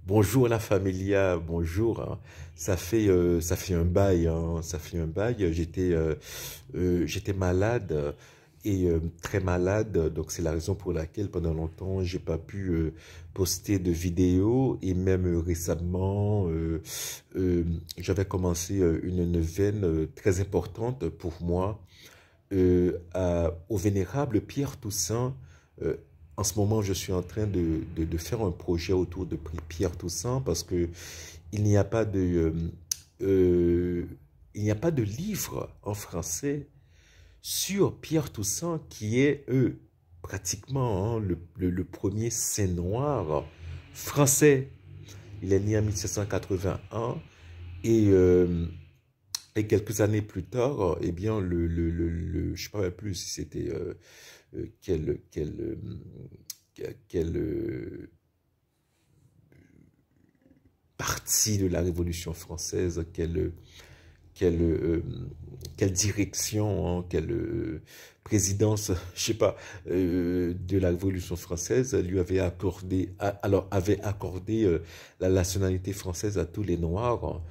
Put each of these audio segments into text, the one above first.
Bonjour la familia, bonjour, hein. Ça fait un bail, hein, ça fait un bail. J'étais malade très malade. Donc c'est la raison pour laquelle pendant longtemps j'ai pas pu poster de vidéos et même récemment j'avais commencé une neuvaine très importante pour moi au vénérable Pierre Toussaint. Euh, En ce moment, je suis en train de faire un projet autour de Pierre Toussaint parce que il n'y a pas euh, il n'y a pas de livre en français sur Pierre Toussaint qui est pratiquement, hein, le premier saint noir français. Il est né en 1781 et, euh, et quelques années plus tard, eh bien, je ne sais pas plus si c'était quelle partie de la Révolution française, quelle, euh, quelle direction, hein, quelle présidence, je sais pas, de la Révolution française lui avait accordé, avait accordé la nationalité française à tous les Noirs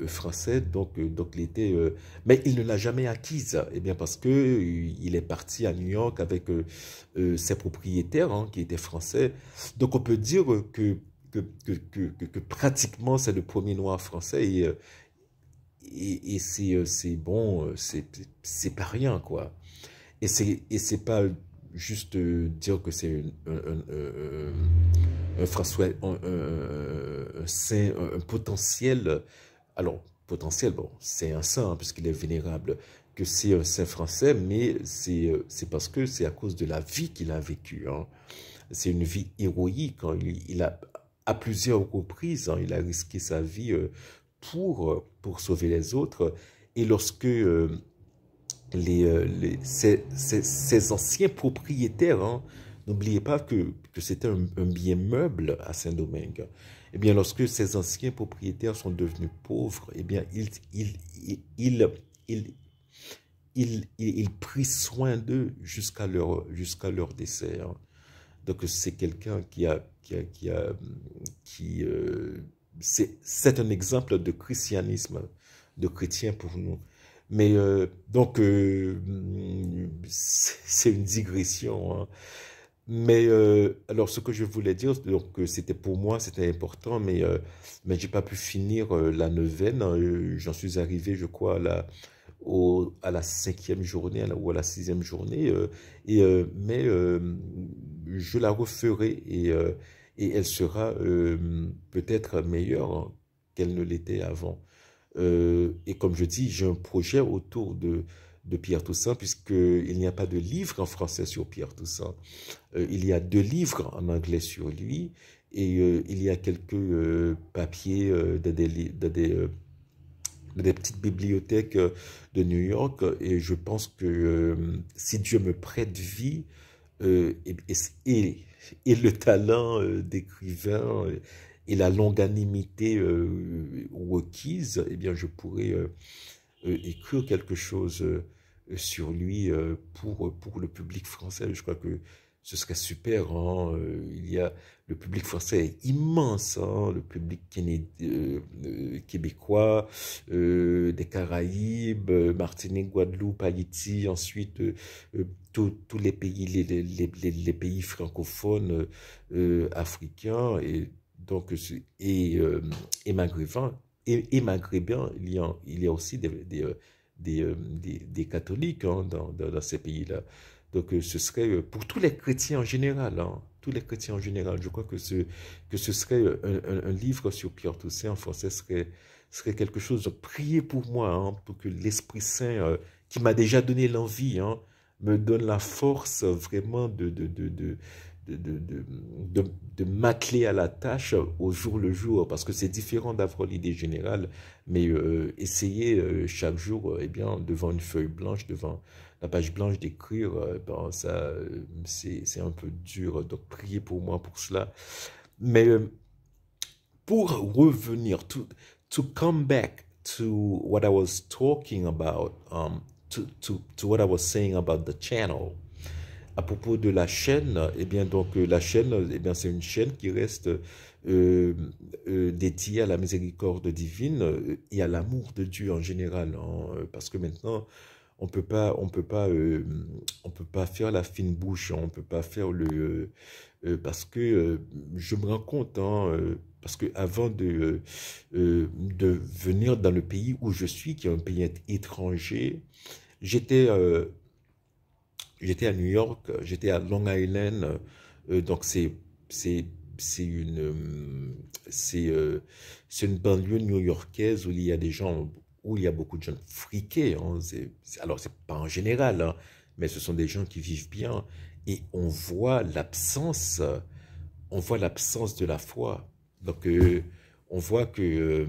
français, donc il était, mais il ne l'a jamais acquise, eh bien parce que il est parti à New York avec ses propriétaires, hein, qui étaient français, donc on peut dire que pratiquement c'est le premier Noir français et c'est bon, c'est pas rien, quoi. Et c'est pas juste dire que c'est un François, un saint, un potentiel. Alors, potentiel, bon, c'est un saint, hein, puisqu'il est vénérable, que c'est un saint français, mais c'est parce que c'est à cause de la vie qu'il a vécue, hein. C'est une vie héroïque, hein. Il a, à plusieurs reprises, hein, il a risqué sa vie pour sauver les autres. Et lorsque ces anciens propriétaires, hein, n'oubliez pas que c'était un bien meuble à Saint-Domingue. Eh bien, lorsque ces anciens propriétaires sont devenus pauvres, eh bien, il, il prit soin d'eux jusqu'à leur décès, hein. Donc, c'est quelqu'un qui, c'est un exemple de christianisme, de chrétien pour nous. Mais c'est une digression, hein. Mais alors, ce que je voulais dire, donc c'était pour moi, c'était important, mais j'ai pas pu finir la neuvaine. J'en suis arrivé, je crois, à la cinquième journée ou à la sixième journée, mais je la referai et elle sera peut-être meilleure, hein, qu'elle ne l'était avant. Et comme je dis, j'ai un projet autour de Pierre Toussaint, puisqu'il n'y a pas de livre en français sur Pierre Toussaint. Il y a deux livres en anglais sur lui, et il y a quelques papiers dans des petites bibliothèques de New York, et je pense que si Dieu me prête vie, et, et le talent d'écrivain et la longanimité requise, eh bien, je pourrais écrire quelque chose sur lui pour le public français. Je crois que ce serait super, hein. Il y a, le public français est immense, hein, le public québécois, des Caraïbes, Martinique, Guadeloupe, Haïti, ensuite tous les pays, les pays francophones africains et maghrébins. Et maghrébins, il y a aussi des catholiques, hein, dans ces pays-là. Donc ce serait pour tous les chrétiens en général, hein, tous les chrétiens en général. Je crois que ce serait un livre sur Pierre Toussaint en français serait quelque chose. Donc, priez pour moi, hein, pour que l'Esprit Saint, qui m'a déjà donné l'envie, hein, me donne la force vraiment de m'atteler à la tâche au jour le jour, parce que c'est différent d'avoir l'idée générale, mais essayer chaque jour, eh bien, devant une feuille blanche, devant la page blanche d'écrire, ben, ça, c'est un peu dur, donc priez pour moi pour cela. Mais pour revenir, to come back to what I was talking about, to what I was saying about the channel, à propos de la chaîne, eh bien donc la chaîne, eh bien c'est une chaîne qui reste euh, dédié à la miséricorde divine et à l'amour de Dieu en général, hein, parce que maintenant, on peut pas faire la fine bouche, hein, on peut pas faire parce que je me rends compte, hein, parce que avant de venir dans le pays où je suis, qui est un pays étranger, j'étais j'étais à New York, j'étais à Long Island, donc c'est c'est une c'est une banlieue new-yorkaise où il y a des gens où il y a beaucoup de jeunes friqués, hein, alors c'est pas en général, hein, mais ce sont des gens qui vivent bien et on voit l'absence de la foi. Donc on voit que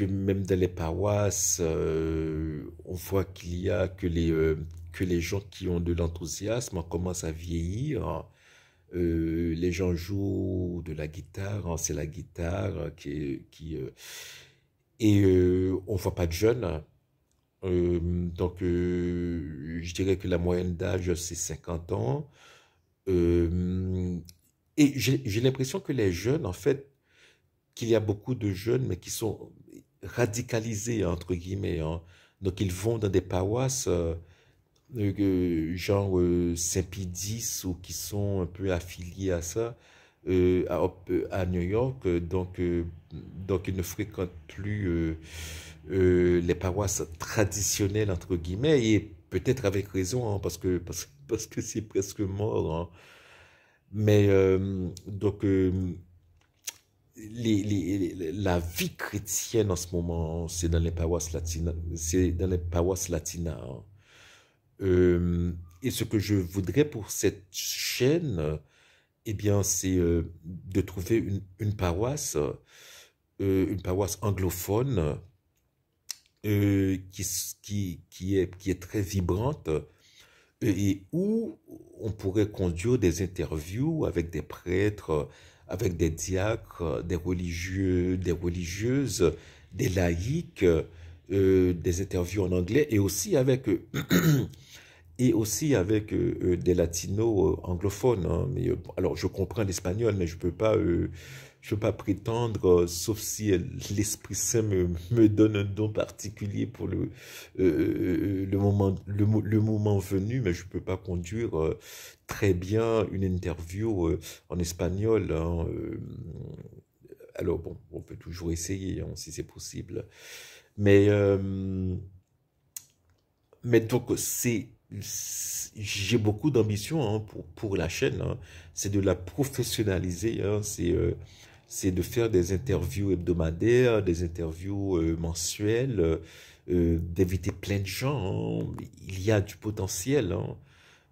même dans les paroisses, on voit qu'il y a que les gens qui ont de l'enthousiasme commencent à vieillir. Les gens jouent de la guitare, hein, c'est la guitare et on voit pas de jeunes. Donc je dirais que la moyenne d'âge c'est 50 ans. Euh, et j'ai l'impression que les jeunes, en fait, qu'il y a beaucoup de jeunes, mais qui sont radicalisés, entre guillemets, hein. Donc, ils vont dans des paroisses, genre Saint-Pédis, ou qui sont un peu affiliés à ça, à New York. Donc, ils ne fréquentent plus les paroisses traditionnelles, entre guillemets, et peut-être avec raison, hein, parce que c'est presque mort, hein. Mais la vie chrétienne en ce moment, c'est dans les paroisses latines, c'est dans les paroisses latinas, hein. Et ce que je voudrais pour cette chaîne, eh bien, c'est de trouver une paroisse anglophone qui est très vibrante et où on pourrait conduire des interviews avec des prêtres, avec des diacres, des religieux, des religieuses, des laïcs, des interviews en anglais et aussi avec des latinos anglophones, hein. Mais, bon, alors, je comprends l'espagnol, mais je peux pas prétendre, sauf si l'Esprit Saint me donne un don particulier pour le moment venu, mais je peux pas conduire très bien une interview en espagnol, hein. Alors, bon, on peut toujours essayer, hein, si c'est possible. Mais, donc, j'ai beaucoup d'ambition, hein, pour la chaîne, hein. C'est de la professionnaliser, hein. C'est de faire des interviews hebdomadaires, des interviews mensuelles, d'inviter plein de gens, hein. Il y a du potentiel, hein.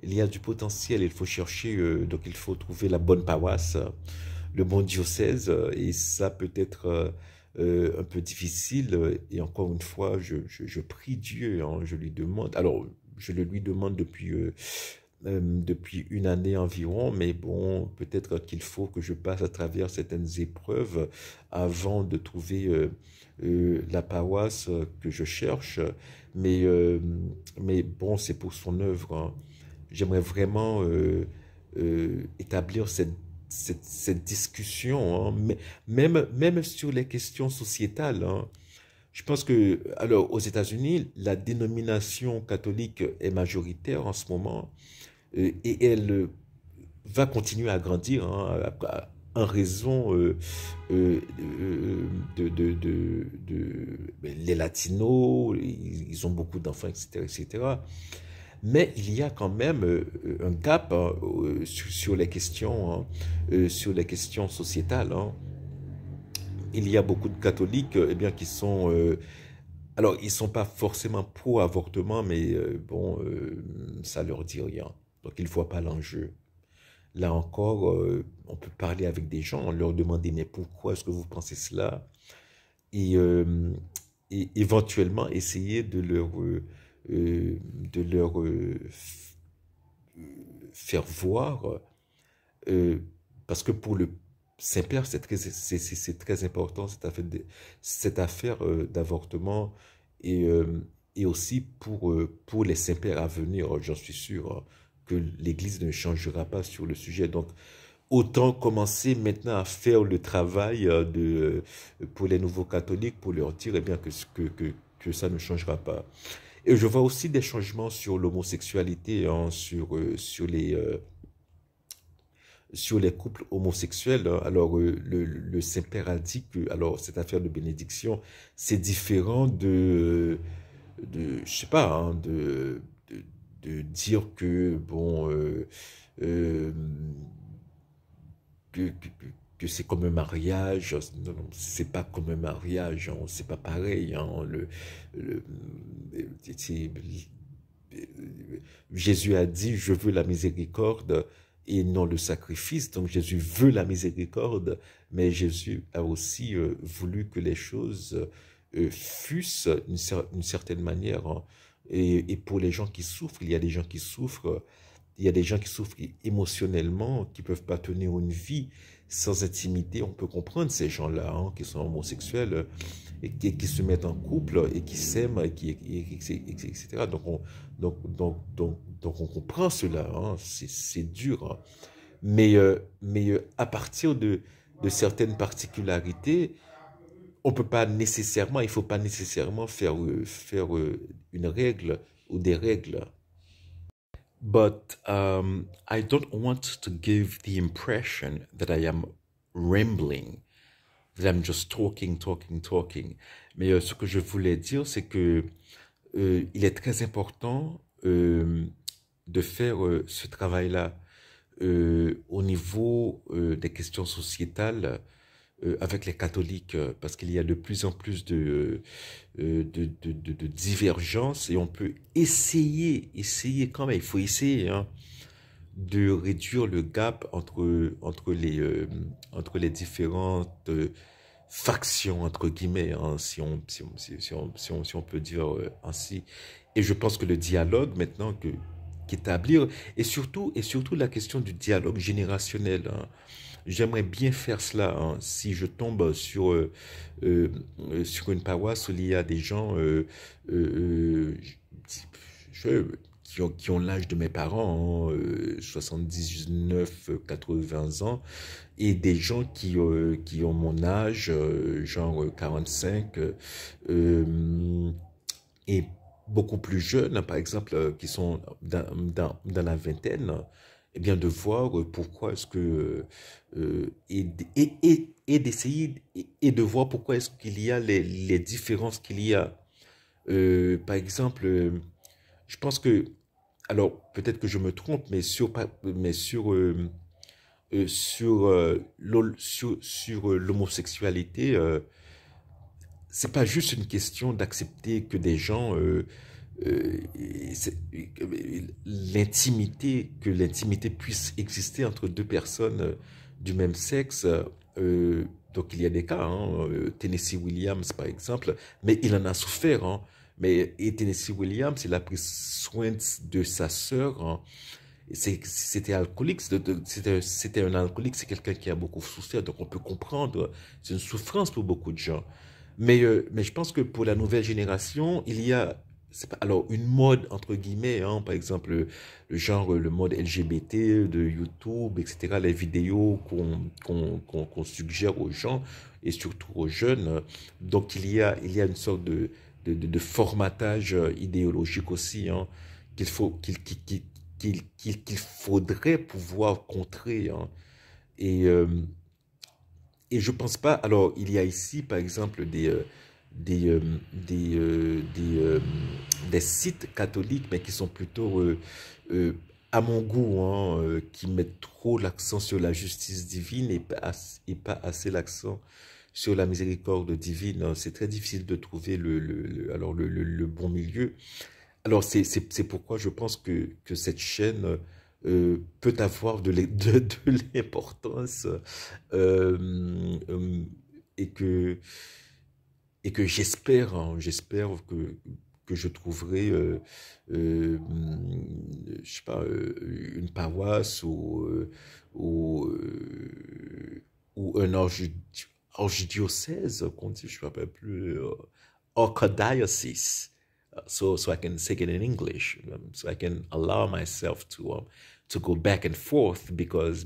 Il y a du potentiel. Il faut chercher, donc il faut trouver la bonne paroisse, le bon diocèse, et ça peut être un peu difficile. Et encore une fois, je prie Dieu, hein, je lui demande. Alors, je le lui demande depuis une année environ, mais bon, peut-être qu'il faut que je passe à travers certaines épreuves avant de trouver la paroisse que je cherche. Mais, euh, mais bon, c'est pour son œuvre, hein. J'aimerais vraiment établir cette discussion, hein, mais même sur les questions sociétales, hein. Je pense que, alors, aux États-Unis, la dénomination catholique est majoritaire en ce moment, et elle va continuer à grandir, hein, en raison ben, les latinos, ils ont beaucoup d'enfants, etc., etc. Mais il y a quand même un gap, hein, sur les questions sociétales, hein. Il y a beaucoup de catholiques, eh bien, qui sont, alors, ils sont pas forcément pro-avortement, mais bon, ça leur dit rien. Donc, ils voient pas l'enjeu. Là encore, on peut parler avec des gens, leur demander, mais pourquoi est-ce que vous pensez cela? Et, éventuellement essayer de leur faire voir, euh, parce que pour le Saint-Père, c'est très important cette affaire d'avortement et aussi pour les Saint-Pères à venir, j'en suis sûr, hein, que l'Église ne changera pas sur le sujet. Donc, autant commencer maintenant à faire le travail pour les nouveaux catholiques, pour leur dire eh bien, que ça ne changera pas. Et je vois aussi des changements sur l'homosexualité, hein, sur les couples homosexuels. Hein. Alors, le Saint-Père a dit que alors, cette affaire de bénédiction, c'est différent je sais pas, hein, de dire que, bon, euh, que, que, que c'est comme un mariage. Non, non, c'est pas comme un mariage, hein, c'est pas pareil. Hein, le, c'est- Jésus a dit, je veux la miséricorde et non le sacrifice. Donc Jésus veut la miséricorde, mais Jésus a aussi voulu que les choses fussent d'une certaine manière. Hein. Et pour les gens qui souffrent, il y a des gens qui souffrent, il y a des gens qui souffrent émotionnellement, qui peuvent pas tenir une vie sans intimité. On peut comprendre ces gens-là, hein, qui sont homosexuels et qui se mettent en couple et qui s'aiment, etc. Donc on comprend cela, hein, c'est dur. Hein. Mais à partir de certaines particularités, on peut pas nécessairement, il faut pas nécessairement faire une règle ou des règles. But I don't want to give the impression that I am rambling, that I'm just talking, talking, talking. Mais ce que je voulais dire, c'est que il est très important de faire ce travail-là au niveau des questions sociétales avec les catholiques, parce qu'il y a de plus en plus de divergences et on peut essayer quand même, il faut essayer, hein, de réduire le gap entre les différentes factions, entre guillemets, hein, si on peut dire ainsi. Et je pense que le dialogue maintenant qu'établir, et surtout la question du dialogue générationnel, hein. J'aimerais bien faire cela, hein. Si je tombe sur une paroisse où il y a des gens euh, je- qui ont l'âge de mes parents, hein, 79, 80 ans, et des gens qui ont mon âge, genre 45, euh, et beaucoup plus jeunes, par exemple, qui sont dans la vingtaine, eh bien, de voir pourquoi est-ce que, et d'essayer, et de voir pourquoi est-ce qu'il y a les différences qu'il y a. Par exemple, je pense que, alors peut-être que je me trompe, mais sur l'homosexualité, c'est pas juste une question d'accepter que des gens euh, que l'intimité puisse exister entre deux personnes du même sexe. Donc il y a des cas, hein, Tennessee Williams par exemple, mais il en a souffert. Hein, et Tennessee Williams, il a pris soin de sa sœur. Hein, c'était alcoolique, c'était un alcoolique, c'est quelqu'un qui a beaucoup souffert, donc on peut comprendre, c'est une souffrance pour beaucoup de gens. Mais je pense que pour la nouvelle génération, il y a, c'est pas, alors une mode entre guillemets, hein, par exemple genre le mode LGBT de YouTube, etc., les vidéos qu'on suggère aux gens et surtout aux jeunes. Donc il y a une sorte de formatage idéologique aussi, hein, qu'il faut, qu'il faudrait pouvoir contrer. Hein. Et, euh, et je pense pas. Alors, il y a ici, par exemple, des, euh, des, euh, des, euh, des sites catholiques, mais qui sont plutôt, euh, à mon goût, hein, qui mettent trop l'accent sur la justice divine et pas assez l'accent sur la miséricorde divine. Hein. C'est très difficile de trouver le bon milieu. Alors, c'est pourquoi je pense que cette chaîne peut avoir de l'importance euh, et que, et que j'espère, hein, j'espère que je trouverai, je sais pas, une paroisse ou un archidiocèse, qu'on dit, je ne me rappelle plus, archdiocese. So I can say it in English, so I can allow myself to go back and forth because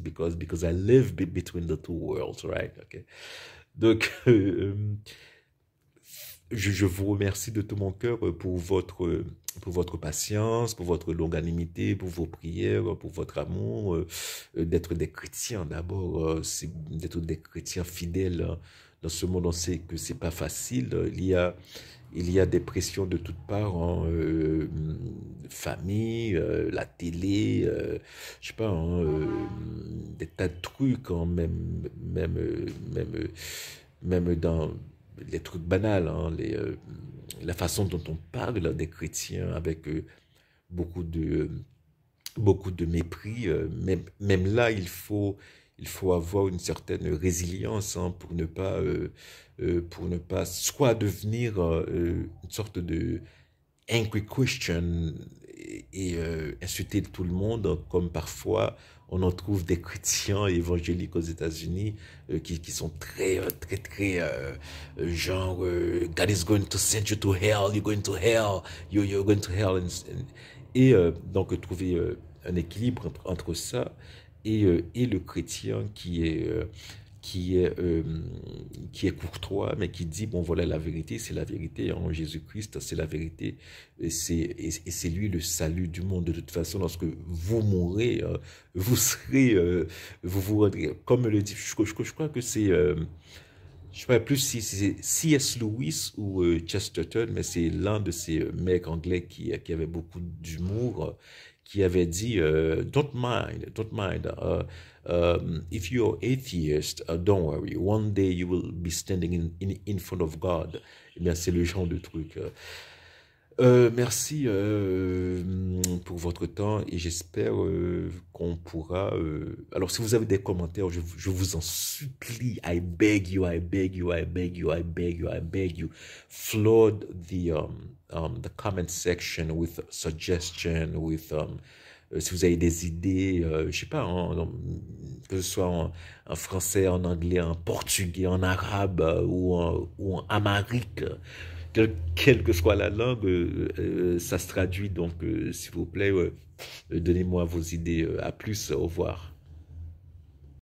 I live between the two worlds, right? Okay. Donc, je vous remercie de tout mon cœur pour votre patience, pour votre longanimité, pour vos prières, pour votre amour, d'être des chrétiens d'abord, c'est d'être des chrétiens fidèles dans ce monde. On sait que c'est pas facile. Il y a des pressions de toutes parts, hein, famille, la télé, je sais pas, hein, des tas de trucs, hein, même dans les trucs banals, hein, la façon dont on parle des chrétiens avec beaucoup de, beaucoup de mépris. Même là, il faut avoir une certaine résilience, hein, pour ne pas soit devenir une sorte de angry Christian insulter tout le monde, comme parfois on en trouve des chrétiens évangéliques aux États-Unis qui sont très, genre, God is going to send you to hell, you're going to hell, you're going to hell. Donc, trouver un équilibre entre ça et le chrétien qui est, euh, qui est courtois, mais qui dit, bon voilà, la vérité, c'est la vérité, en Jésus-Christ, c'est la vérité, et c'est lui le salut du monde. De toute façon, lorsque vous mourrez, vous serez, vous vous rendrez, comme le dit, je crois que c'est, je ne sais pas plus si c'est C.S. Lewis ou Chesterton, mais c'est l'un de ces mecs anglais qui avait beaucoup d'humour, qui avait dit don't mind. If you're atheist, don't worry. One day you will be standing in front of God. Eh bien, c'est le genre de truc. Merci pour votre temps et j'espère qu'on pourra... alors, si vous avez des commentaires, je vous en supplie, I beg you, I beg you, I beg you, I beg you, I beg you, flood the comment section with suggestion, with... si vous avez des idées, je sais pas, que ce soit en français, en anglais, en portugais, en arabe ou en amharique, quelle que soit la langue, ça se traduit. Donc, s'il vous plaît, donnez-moi vos idées. À plus, au revoir.